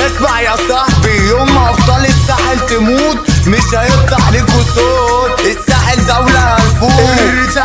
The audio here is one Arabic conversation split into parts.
اسمع يا صاحبي، يوم ما ابطال الساحل تموت مش هيطلع ليكوا صوت. الساحل دولة هنفوت.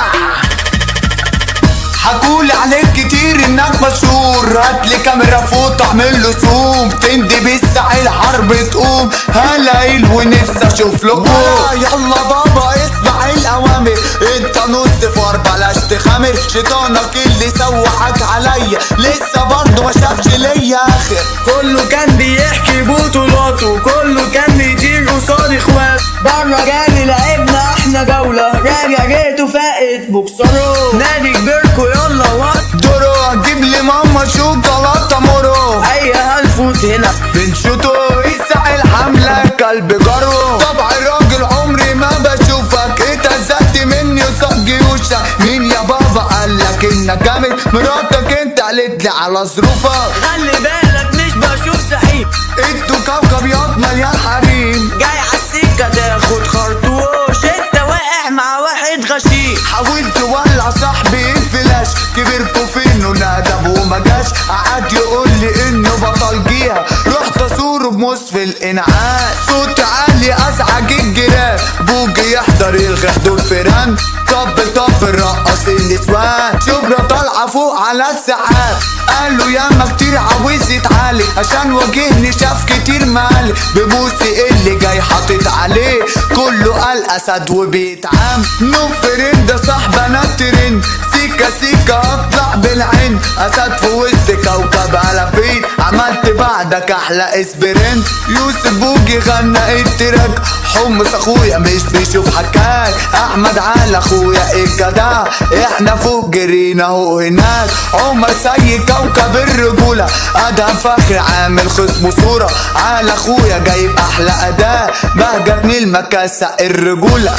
حكولي عليك كتير انك مشهور، هاتلي كاميرا فوق اعمل له زوم، تندي بالساحل حرب تقوم. هلايل ونفسي اشوف لكم. يلا بابا اسمع الاوامر، انت نص فار بلاش تخامر. شيطانك اللي سوحك عليا لسه برضه ما شافش ليا اخر. كله كان بيحكي بطولاته، كله كان بيطير قصاد اخواته. بره جالي لعبنا احنا جولة، راجع جيته فاقت بوكسره. نادي كبيركو يلا وقت دورو، هتجيب لي ماما شوكولاتة مورو. اي هنفوت هنا بنشوتو الساحل حملة كلب جرو. طبع الراجل عمري ما بشوفك، اتهزقت مني وصق جيوشك. مين يا بابا قالك انك جامد؟ مراتك انت قالت لي على ظروفك. خلي بالك مش بشوف سعيد، انتوا كوكب ياض مليان حريم. جاي عالسكة تاخد خرطوش، انت واقع مع واحد غشيم. حاولت تولع صاحبي الفلاش، كبركوا فين وندب وما جاش. قعد يقول لي انه بطل جيها، رحت اصوره بمصف الانعاش. صوت عالي ازعج الجيران، بوجي يحضر يلغي حضور فيران. طب الرقص النسوان، شبرا طالعه فوق على السحاب. قالوا ياما كتير عاوز يتعالج، عشان واجهني شاف كتير مالي. ببوسي اللي جاي حاطط عليه، كله قال اسد وبيتعام. نو فريند صاحب انا ترند، سيكا سيكا اطلع بالعين. اسد في وسط كوكب على فين، عملت بعدك احلى اسبرنت. يوسف بوجي غنى التراك، حمص اخويا مش بيشوف حكاك. احمد على اخويا الجدع، احنا فوق جرينا اهو هناك. عمر سي كوكب الرجولة، ادهم فخر عامل خصم صورة. على اخويا جايب احلى اداء، بهجة ابن المكاسة الرجولة.